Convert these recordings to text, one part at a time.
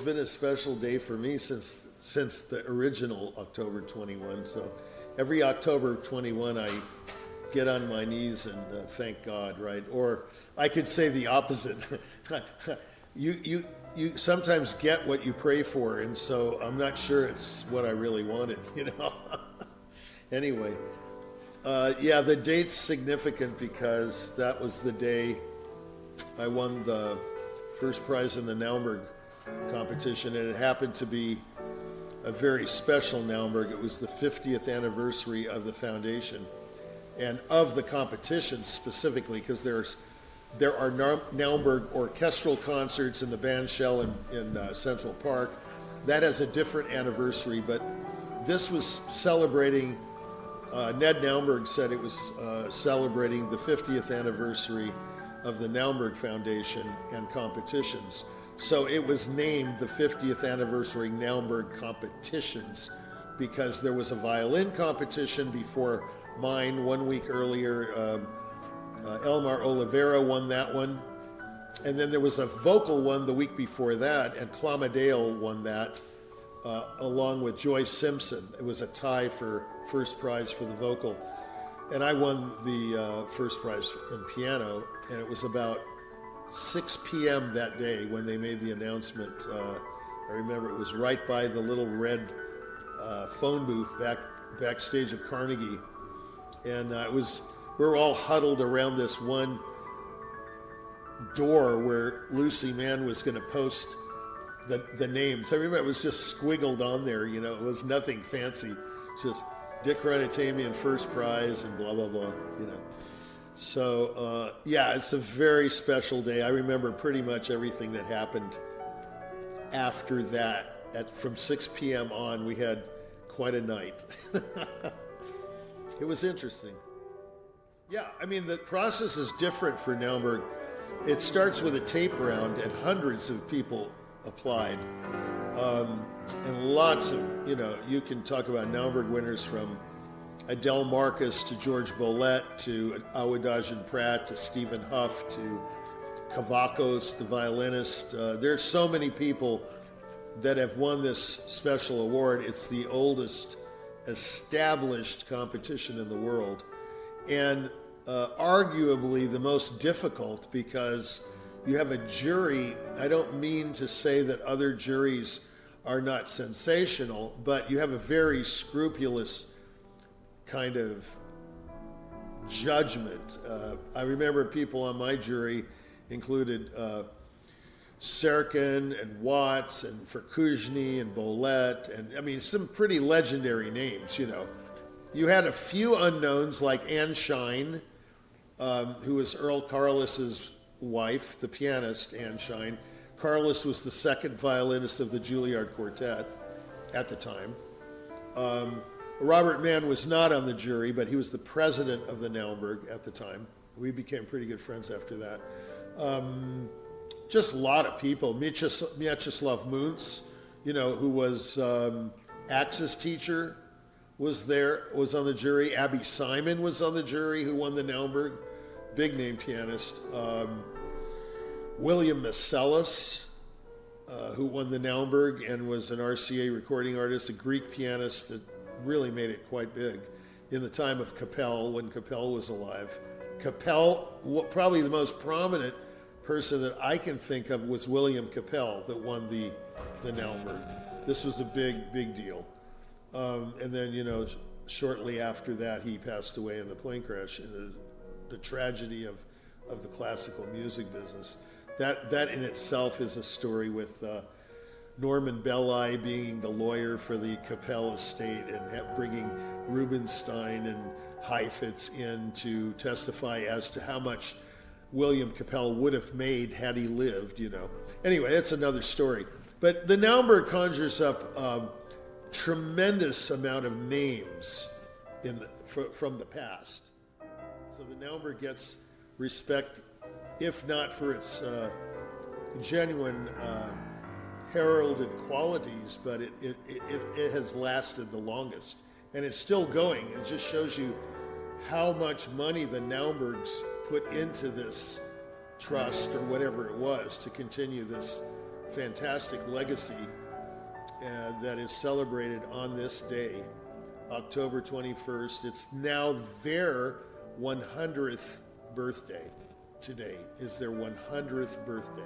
been a special day for me since the original October 21. So every October 21, I get on my knees and thank God, right? Or I could say the opposite. You sometimes get what you pray for, and so I'm not sure it's what I really wanted, you know? Anyway, yeah, the date's significant because that was the day I won the first prize in the Naumburg competition, and it happened to be a very special Naumburg. It was the 50th anniversary of the foundation and of the competition specifically, because there are Naumburg orchestral concerts in the band shell in Central Park. That has a different anniversary, but this was celebrating, Ned Naumburg said it was celebrating the 50th anniversary of the Naumburg Foundation and competitions. So it was named the 50th anniversary Naumburg competitions because there was a violin competition before mine 1 week earlier. Elmar Oliveira won that one. And then there was a vocal one the week before that, and Clamadale won that along with Joyce Simpson. It was a tie for first prize for the vocal. And I won the first prize in piano, and it was about 6 p.m. that day when they made the announcement. I remember it was right by the little red phone booth backstage of Carnegie. And we were all huddled around this one door where Lucy Mann was going to post the names. I remember it was just squiggled on there, you know, it was nothing fancy, just Dickran Atamian first prize and blah, blah, blah, you know. So, yeah, it's a very special day. I remember pretty much everything that happened after that. From 6 p.m. on, we had quite a night. It was interesting. Yeah, I mean, the process is different for Naumburg. It starts with a tape round, and hundreds of people applied. And lots of, you know, you can talk about Naumburg winners from Adele Marcus to George Bollett to Awadagin Pratt to Stephen Huff to Kavakos, the violinist. There's so many people that have won this special award. It's the oldest established competition in the world, and arguably the most difficult because you have a jury. I don't mean to say that other juries are not sensational, but you have a very scrupulous kind of judgment. I remember people on my jury included Serkin and Watts and Verkujny and Bollett, and I mean some pretty legendary names, you know. You had a few unknowns like Anne Shine, who was Earl Carlos's wife, the pianist Anne Shine. Carlos was the second violinist of the Juilliard Quartet at the time. Robert Mann was not on the jury, but he was the president of the Naumburg at the time. We became pretty good friends after that. Just a lot of people. Mieczyslav Muntz, you know, who was Axe's teacher, was on the jury. Abby Simon was on the jury, who won the Naumburg, big name pianist. William Marcellus, who won the Naumburg and was an RCA recording artist, a Greek pianist that really made it quite big in the time of Capel, when Capel was alive. Capel, probably the most prominent person that I can think of was William Capel, that won the Naumburg. This was a big, big deal. And then, you know, shortly after that, he passed away in the plane crash, in the tragedy of the classical music business. That in itself is a story with Norman Belli being the lawyer for the Capel estate and bringing Rubinstein and Heifetz in to testify as to how much William Capel would have made had he lived, you know. Anyway, that's another story. But the Naumburg conjures up tremendous amount of names from the past. So the Naumburg gets respect, if not for its genuine heralded qualities, but it has lasted the longest. And it's still going. It just shows you how much money the Naumburgs put into this trust or whatever it was to continue this fantastic legacy that is celebrated on this day, October 21st. It's now their 100th birthday. Today is their 100th birthday.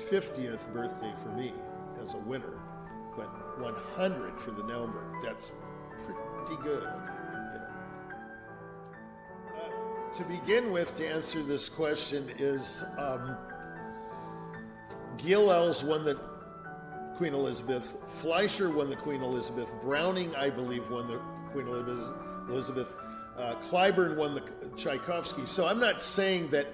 50th birthday for me as a winner, but 100 for the Naumburg. That's pretty good, you know. To begin with, to answer this question is Gilels won the Queen Elizabeth, Fleischer won the Queen Elizabeth, Browning, I believe, won the Queen Elizabeth, Clyburn won the Tchaikovsky. So I'm not saying that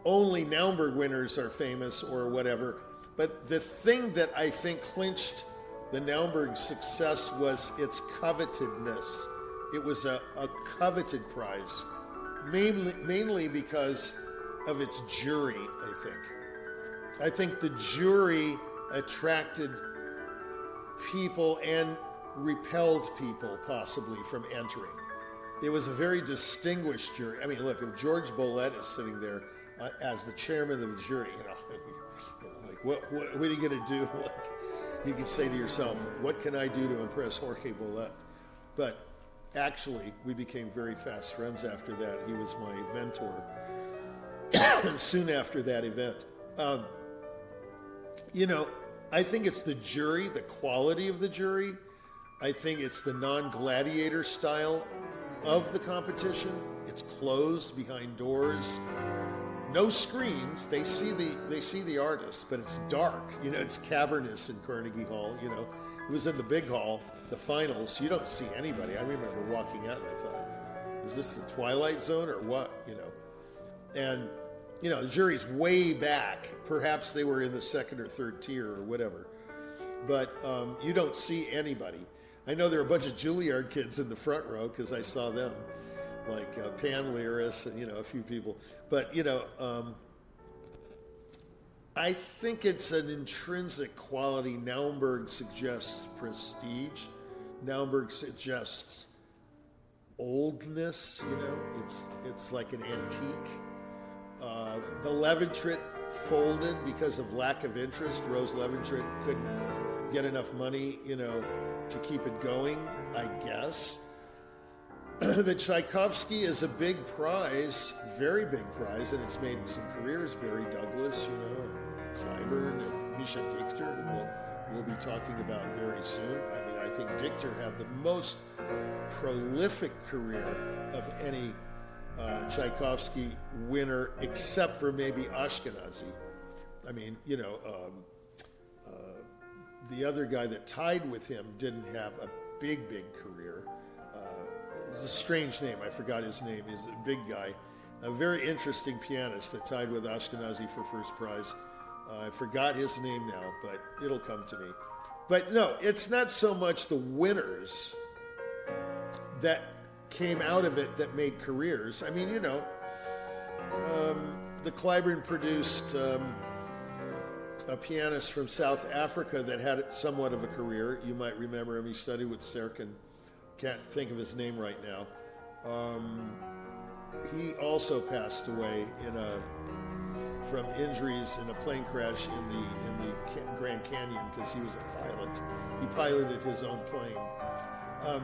only Naumburg winners are famous or whatever, but the thing that I think clinched the Naumburg success was its covetedness. It was a coveted prize, mainly because of its jury, I think. I think the jury attracted people and repelled people possibly from entering. It was a very distinguished jury. I mean, look, if George Bollett is sitting there as the chairman of the jury, like what are you going to do? Like, you can say to yourself, what can I do to impress Jorge Bollett? But actually, we became very fast friends after that. He was my mentor soon after that event. I think it's the jury, the quality of the jury. I think it's the non-gladiator style of the competition. It's closed behind doors. No screens. They see the artist, but it's dark. It's cavernous in Carnegie Hall. It was in the big hall, the finals. You don't see anybody. I remember walking out and I thought, is this the Twilight Zone or what? And the jury's way back. Perhaps they were in the second or third tier or whatever. But you don't see anybody. I know there are a bunch of Juilliard kids in the front row because I saw them, like Pan Liris and, a few people. But, I think it's an intrinsic quality. Naumburg suggests prestige. Naumburg suggests oldness, It's like an antique. The Leventritt folded because of lack of interest. Rose Leventritt couldn't get enough money, to keep it going, I guess. The Tchaikovsky is a big prize, very big prize, and it's made some careers. Barry Douglas, and Clyburn and Misha Dichter, who we'll be talking about very soon. I mean, I think Dichter had the most prolific career of any Tchaikovsky winner, except for maybe Ashkenazy. I mean, the other guy that tied with him didn't have a big career. It's a strange name. I forgot his name. He's a big guy, a very interesting pianist that tied with Ashkenazy for first prize. I forgot his name now, but it'll come to me. But no, it's not so much the winners that came out of it that made careers. I mean, the Clyburn produced a pianist from South Africa that had somewhat of a career. You might remember him. He studied with Serkin. Can't think of his name right now. He also passed away from injuries in a plane crash in the Grand Canyon because he was a pilot. He piloted his own plane.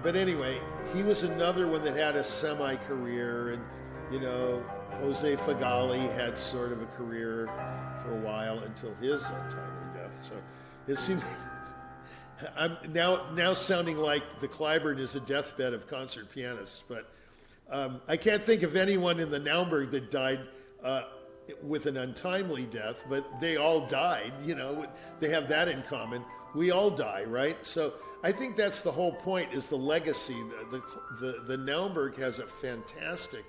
But anyway, he was another one that had a semi-career, and Jose Fagali had sort of a career for a while until his untimely death. So it seems I'm now sounding like the Clyburn is a deathbed of concert pianists, but I can't think of anyone in the Naumburg that died with an untimely death, but they all died. They have that in common. We all die, right? So I think that's the whole point, is the legacy. The Naumburg has a fantastic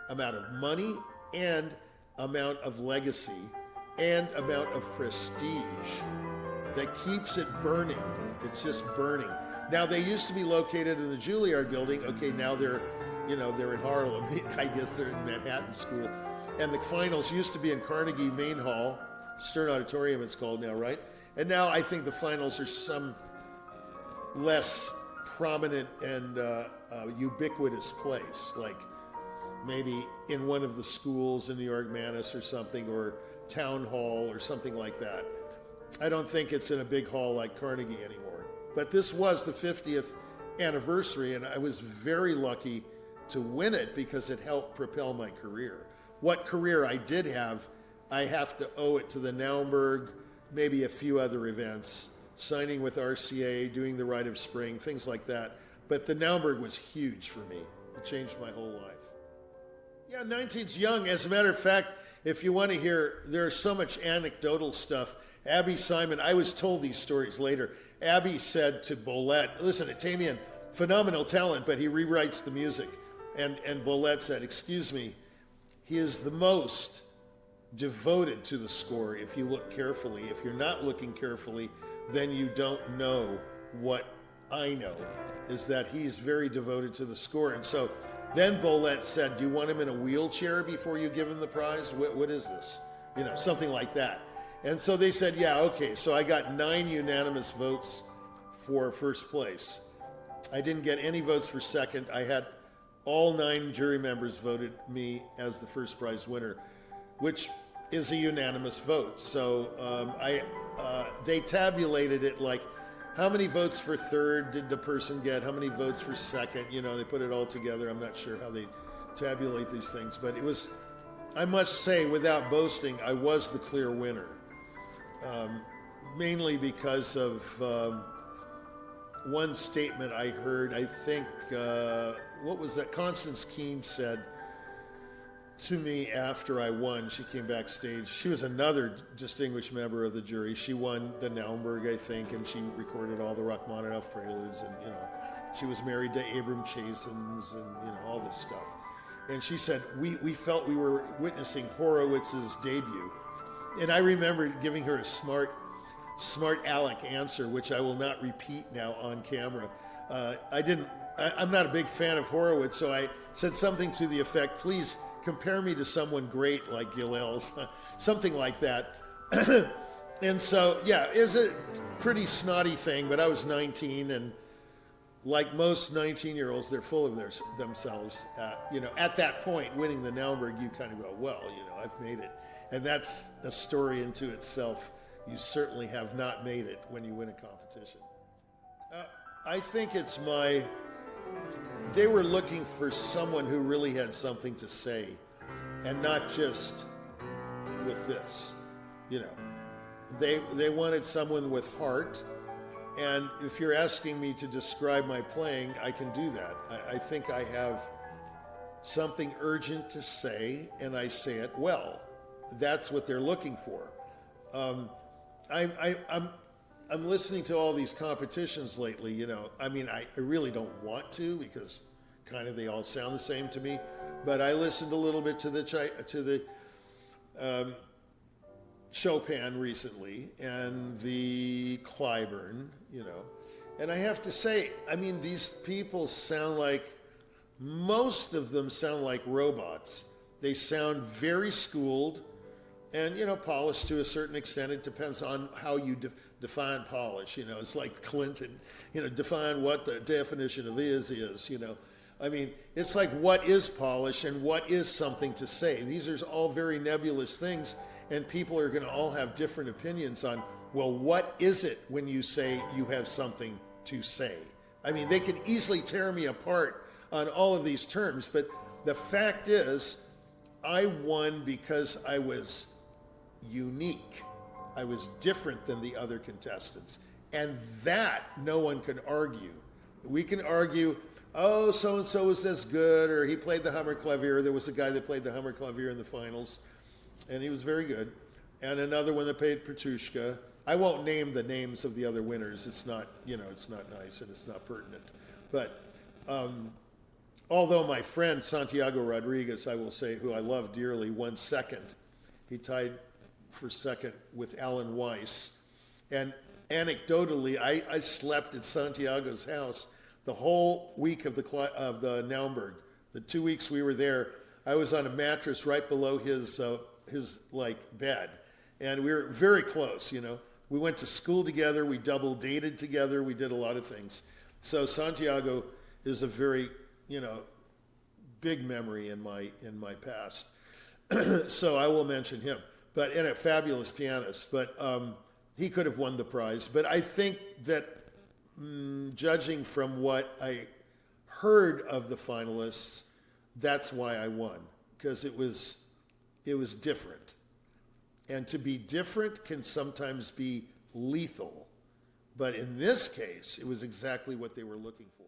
amount of money and amount of legacy and amount of prestige that keeps it burning. It's just burning. Now, they used to be located in the Juilliard building. Okay, now they're in Harlem. I guess they're in Manhattan School. And the finals used to be in Carnegie Main Hall, Stern Auditorium it's called now, right? And now I think the finals are some less prominent and ubiquitous place, like maybe in one of the schools in New York, Manus or something, or Town Hall or something like that. I don't think it's in a big hall like Carnegie anymore. But this was the 50th anniversary, and I was very lucky to win it because it helped propel my career. What career I did have, I have to owe it to the Naumburg, maybe a few other events, signing with RCA, doing the Rite of Spring, things like that. But the Naumburg was huge for me. It changed my whole life. Yeah, 19's young. As a matter of fact, if you want to hear, there's so much anecdotal stuff. Abby Simon, I was told these stories later. Abby said to Bolette, listen, Atamian, phenomenal talent, but he rewrites the music. And Bolette said, excuse me, he is the most devoted to the score if you look carefully. If you're not looking carefully, then you don't know what I know, is that he's very devoted to the score. And so then Bolette said, do you want him in a wheelchair before you give him the prize? What is this? You know, something like that. And so they said, yeah, okay. So I got 9 unanimous votes for first place. I didn't get any votes for second. I had all 9 jury members voted me as the first prize winner, which is a unanimous vote. So they tabulated it like, how many votes for third did the person get? How many votes for second? You know, they put it all together. I'm not sure how they tabulate these things, but it was, I must say, without boasting, I was the clear winner. Mainly because of one statement I heard, I think, what was that? Constance Keene said to me after I won. She came backstage. She was another distinguished member of the jury. She won the Naumburg, I think, and she recorded all the Rachmaninoff preludes, and, you know, she was married to Abram Chasins and, you know, all this stuff. And she said, we felt we were witnessing Horowitz's debut. And I remember giving her a smart aleck answer, which I will not repeat now on camera. I'm not a big fan of Horowitz, so I said something to the effect, please compare me to someone great like Gilels, something like that. And so, yeah, it's a pretty snotty thing, but I was 19, and like most 19-year-olds, they're full of themselves. You know, at that point, winning the Naumburg, you kind of go, well, you know, I've made it. And that's a story into itself. You certainly have not made it when you win a competition. I think it's they were looking for someone who really had something to say, and not just with this, you know. They wanted someone with heart, and if you're asking me to describe my playing, I can do that. I think I have something urgent to say, and I say it well. That's what they're looking for. I'm listening to all these competitions lately, you know. I mean, I really don't want to, because kind of they all sound the same to me. But I listened a little bit to the Chopin recently, and the Clyburn, you know. And I have to say, I mean, these people sound like, most of them sound like robots. They sound very schooled and, you know, polished to a certain extent. It depends on how you define polish. You know, it's like Clinton, you know, define what the definition of is, you know. I mean, it's like, what is polish and what is something to say? These are all very nebulous things, and people are going to all have different opinions on, well, what is it when you say you have something to say? I mean, they can easily tear me apart on all of these terms, but the fact is, I won because I was unique. I was different than the other contestants. And that no one can argue. We can argue, oh, so-and-so was this good, or he played the Hammerklavier. There was a guy that played the Hammerklavier in the finals, and he was very good. And another one that played Petrushka. I won't name the names of the other winners. It's not, you know, it's not nice and it's not pertinent. But although my friend Santiago Rodriguez, I will say, who I love dearly, won second. He tied for second with Alan Weiss. And anecdotally, I slept at Santiago's house the whole week of the Naumburg. The 2 weeks we were there, I was on a mattress right below his like bed. And we were very close, you know. We went to school together, we double dated together, we did a lot of things. So Santiago is a very, you know, big memory in my past. So I will mention him. And a fabulous pianist. But he could have won the prize. But I think that judging from what I heard of the finalists, that's why I won, because it was different. And to be different can sometimes be lethal. But in this case, it was exactly what they were looking for.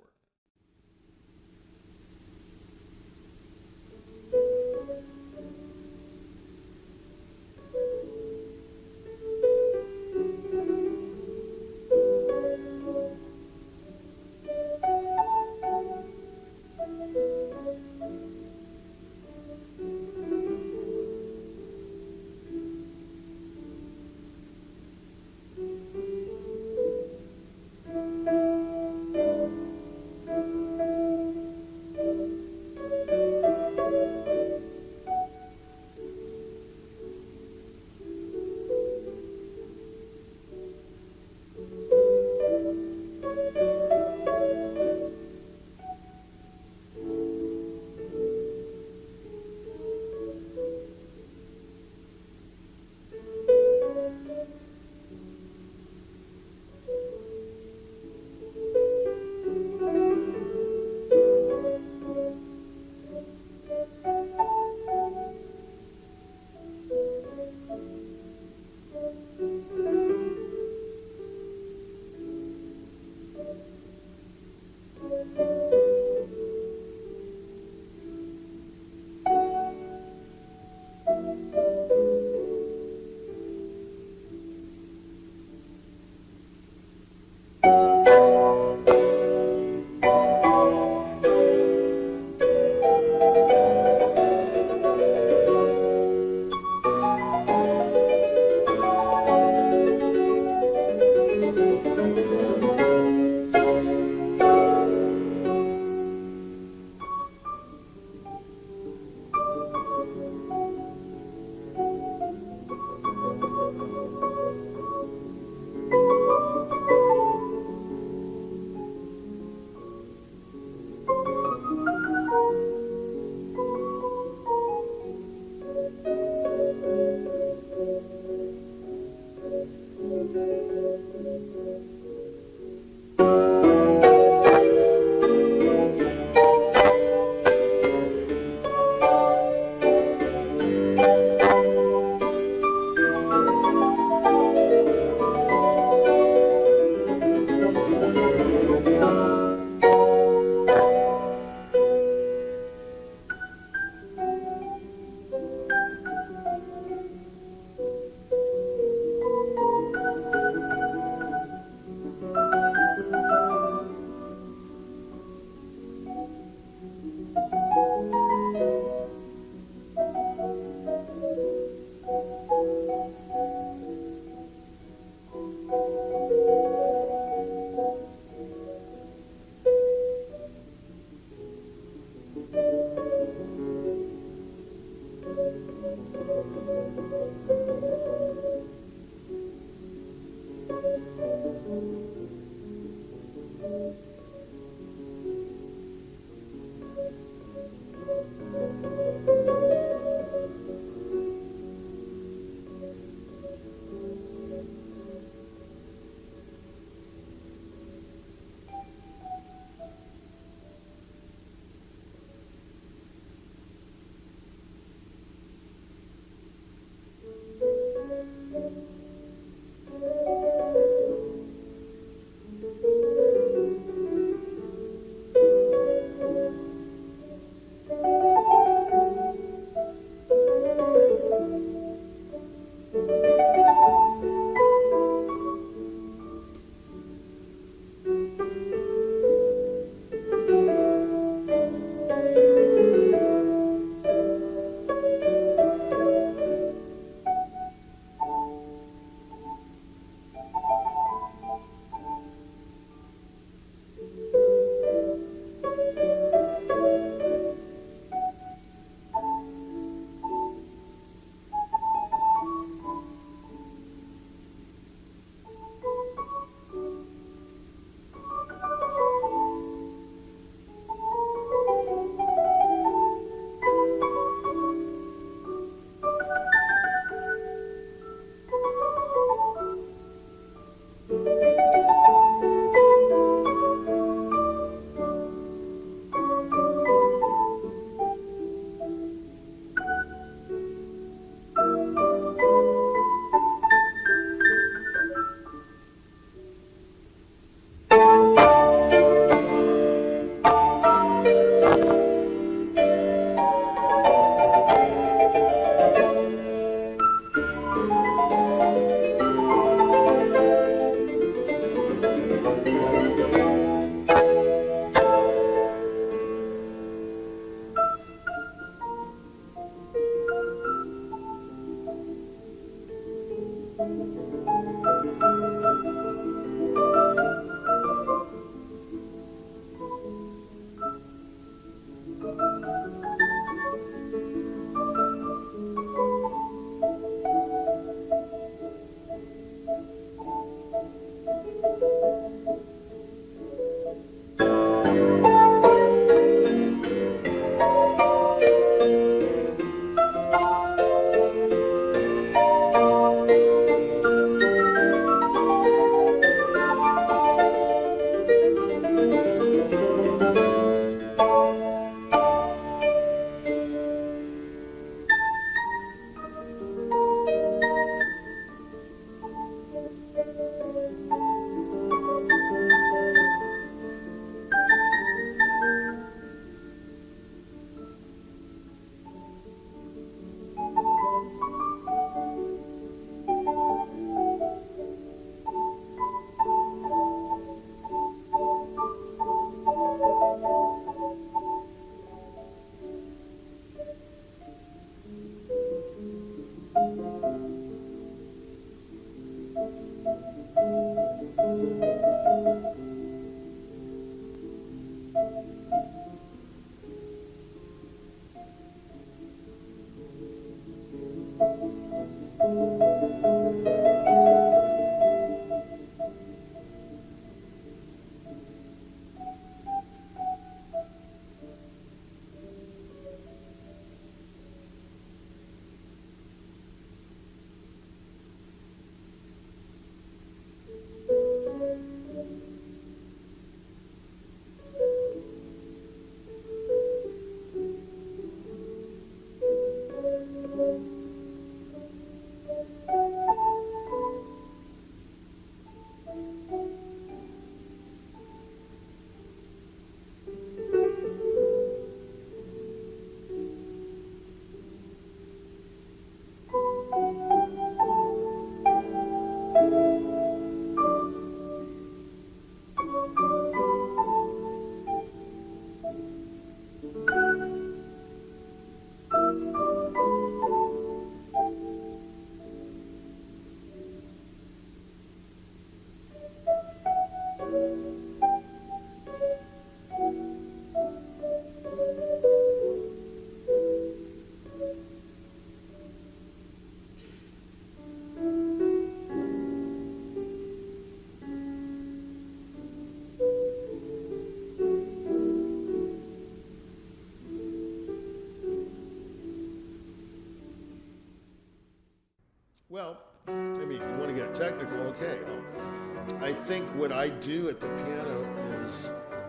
think what I do at the piano is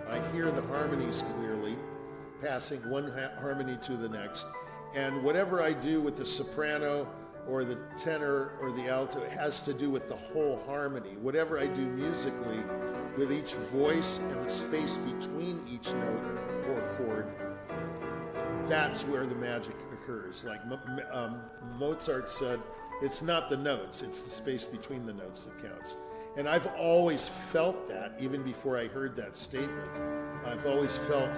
I hear the harmonies clearly, passing one harmony to the next, and whatever I do with the soprano or the tenor or the alto, it has to do with the whole harmony. Whatever I do musically with each voice and the space between each note or chord, that's where the magic occurs. Like Mozart said, it's not the notes, it's the space between the notes that counts. And I've always felt that, even before I heard that statement. I've always felt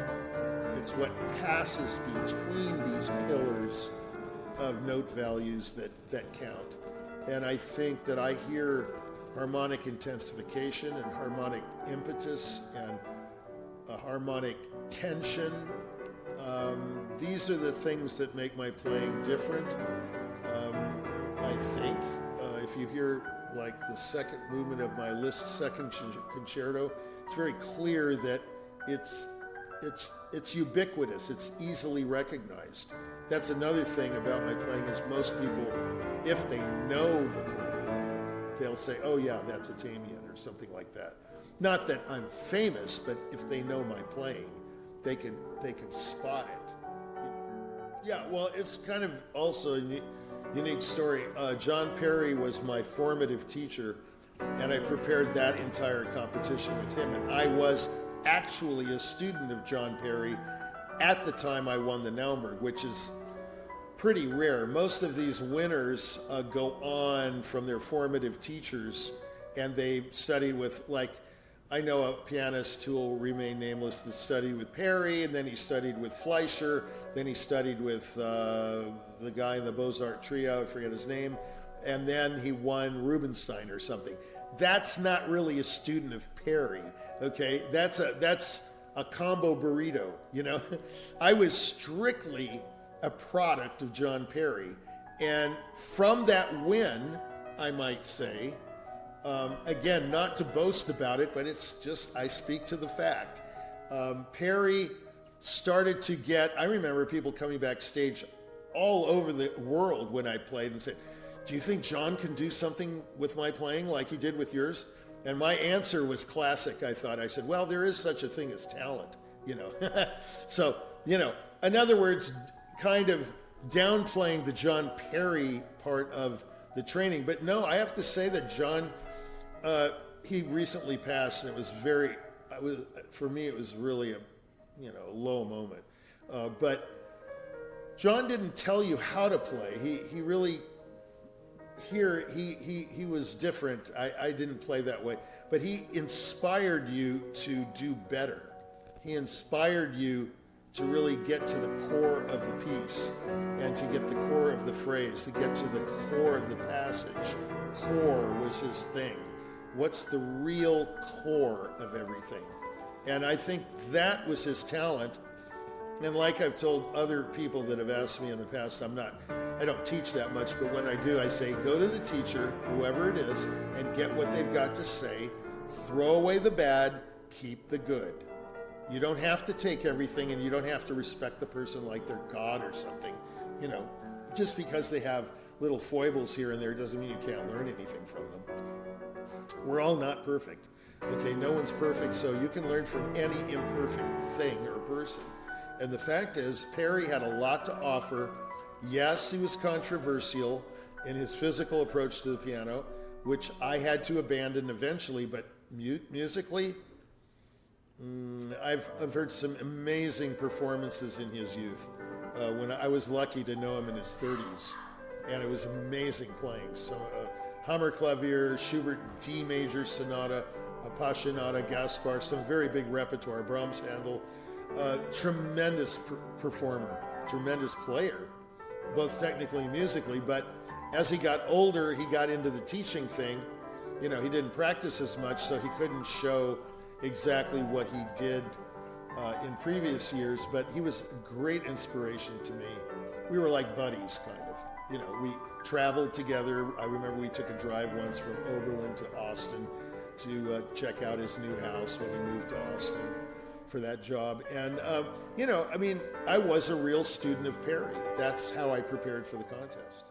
it's what passes between these pillars of note values that count. And I think that I hear harmonic intensification and harmonic impetus and a harmonic tension. These are the things that make my playing different. I think if you hear like the second movement of my Liszt second concerto, it's very clear that it's ubiquitous, it's easily recognized. That's another thing about my playing is most people, if they know the playing, they'll say, oh yeah, that's Atamian or something like that. Not that I'm famous, but if they know my playing, they can spot it. Yeah, well, it's kind of also a unique story. John Perry was my formative teacher, and I prepared that entire competition with him, and I was actually a student of John Perry at the time I won the Naumburg, which is pretty rare. Most of these winners go on from their formative teachers, and they study with, like, I know a pianist who will remain nameless that studied with Perry, and then he studied with Fleischer, then he studied with the guy in the Beaux-Arts trio, I forget his name, and then he won Rubinstein or something. That's not really a student of Perry, okay? That's a combo burrito, you know? I was strictly a product of John Perry, and from that win, I might say, again, not to boast about it, but it's just, I speak to the fact. Perry started to get, I remember people coming backstage all over the world when I played and said, do you think John can do something with my playing like he did with yours? And my answer was classic, I thought. I said, well, there is such a thing as talent, you know. So, you know, in other words, kind of downplaying the John Perry part of the training. But no, I have to say that John, he recently passed, and it was very, for me, it was really a, you know, low moment. But John didn't tell you how to play. He really, here, he was different. I didn't play that way. But he inspired you to do better. He inspired you to really get to the core of the piece and to get the core of the phrase, to get to the core of the passage. Core was his thing. What's the real core of everything? And I think that was his talent. And like I've told other people that have asked me in the past, I don't teach that much, but when I do, I say, go to the teacher, whoever it is, and get what they've got to say, throw away the bad, keep the good. You don't have to take everything, and you don't have to respect the person like they're God or something. You know, just because they have little foibles here and there doesn't mean you can't learn anything from them. We're all not perfect. Okay, no one's perfect, so you can learn from any imperfect thing or person. And the fact is, Perry had a lot to offer. Yes, he was controversial in his physical approach to the piano, which I had to abandon eventually, but musically, I've heard some amazing performances in his youth. When I was lucky to know him in his 30s, and it was amazing playing. So Hammerklavier, Schubert D major sonata, Appassionata, Gaspar, some very big repertoire, Brahms, Handel, tremendous performer, tremendous player, both technically and musically. But as he got older, he got into the teaching thing. You know, he didn't practice as much, so he couldn't show exactly what he did in previous years, but he was a great inspiration to me. We were like buddies, kind of. You know, we traveled together. I remember we took a drive once from Oberlin to Austin to check out his new house when he moved to Austin for that job. And, you know, I mean, I was a real student of Perry. That's how I prepared for the contest.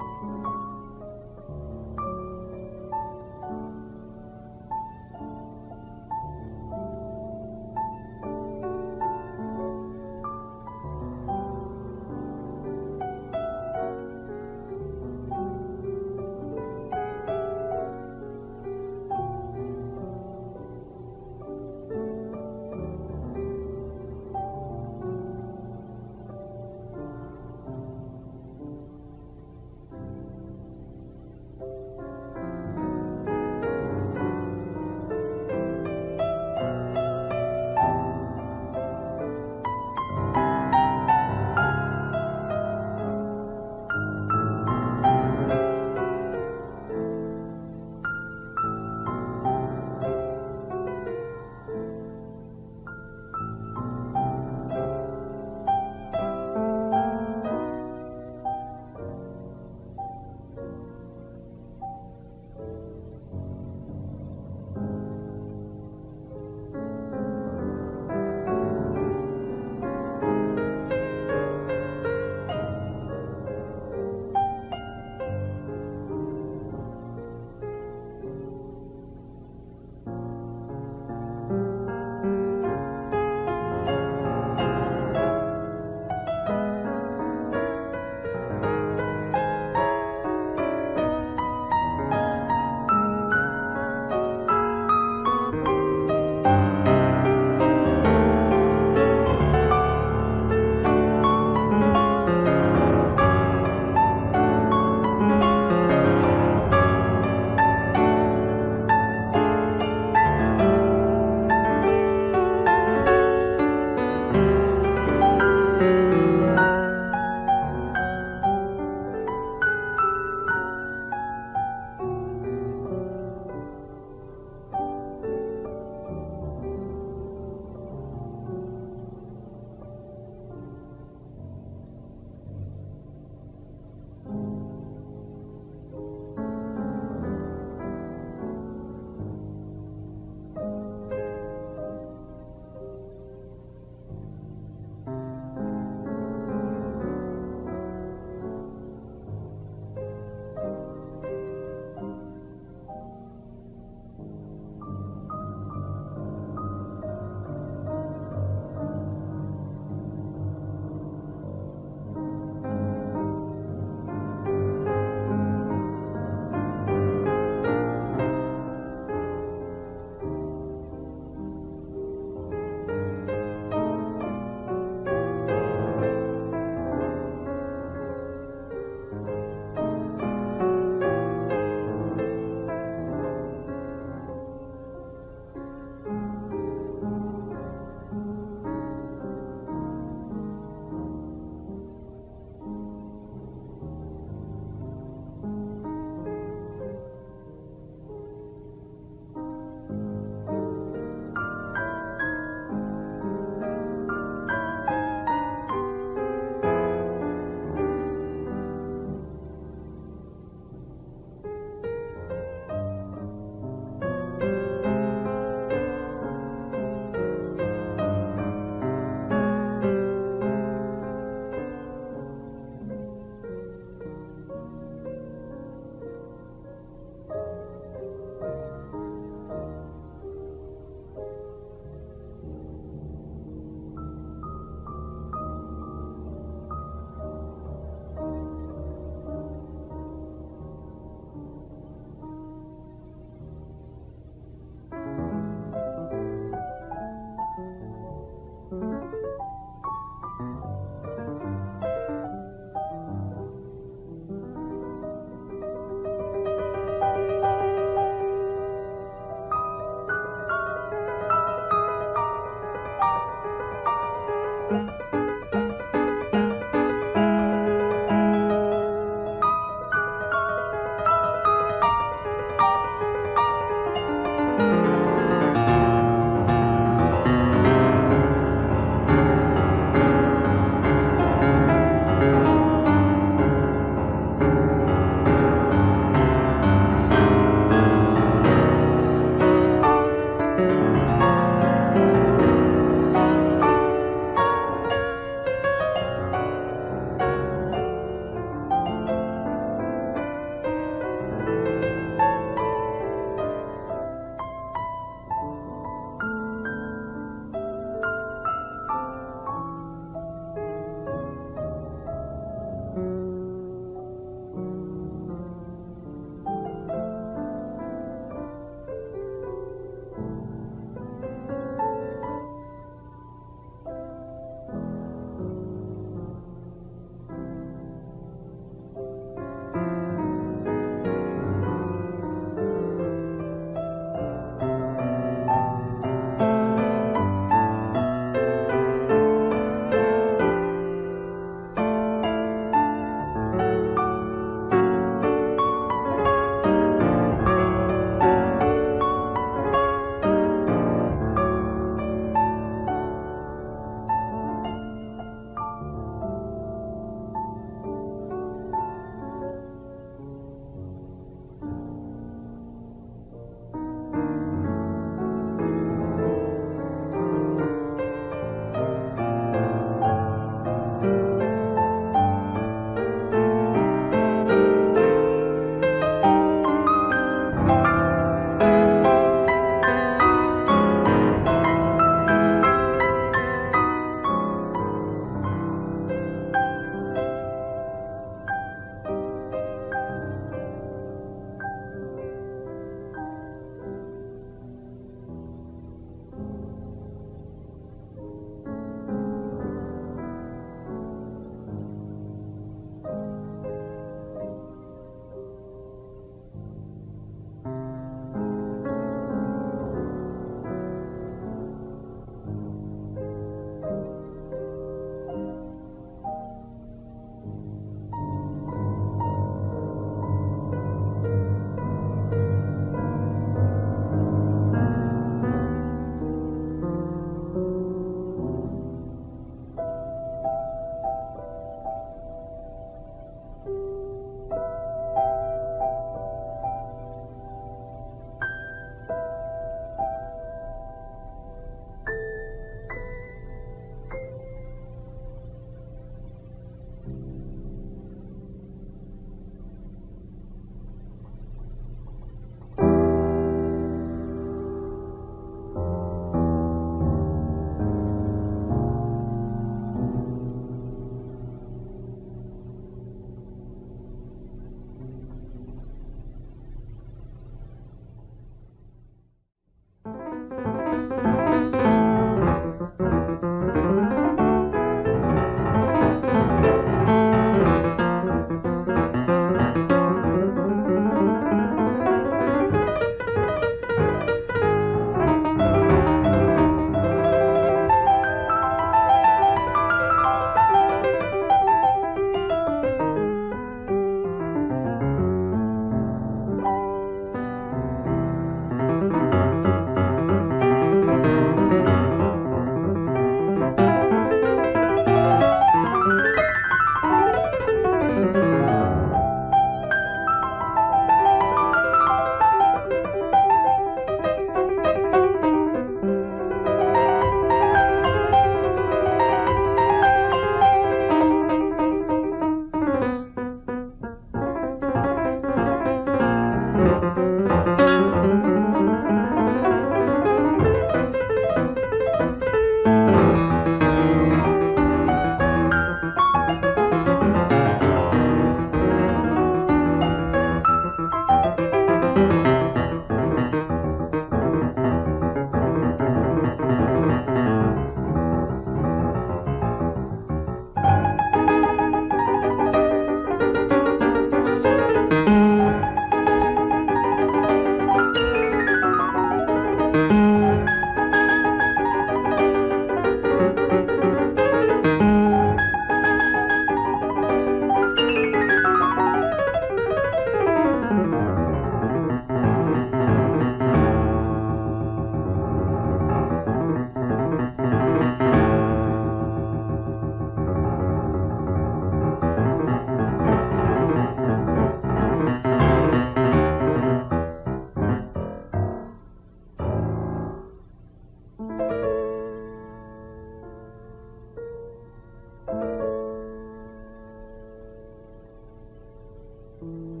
you.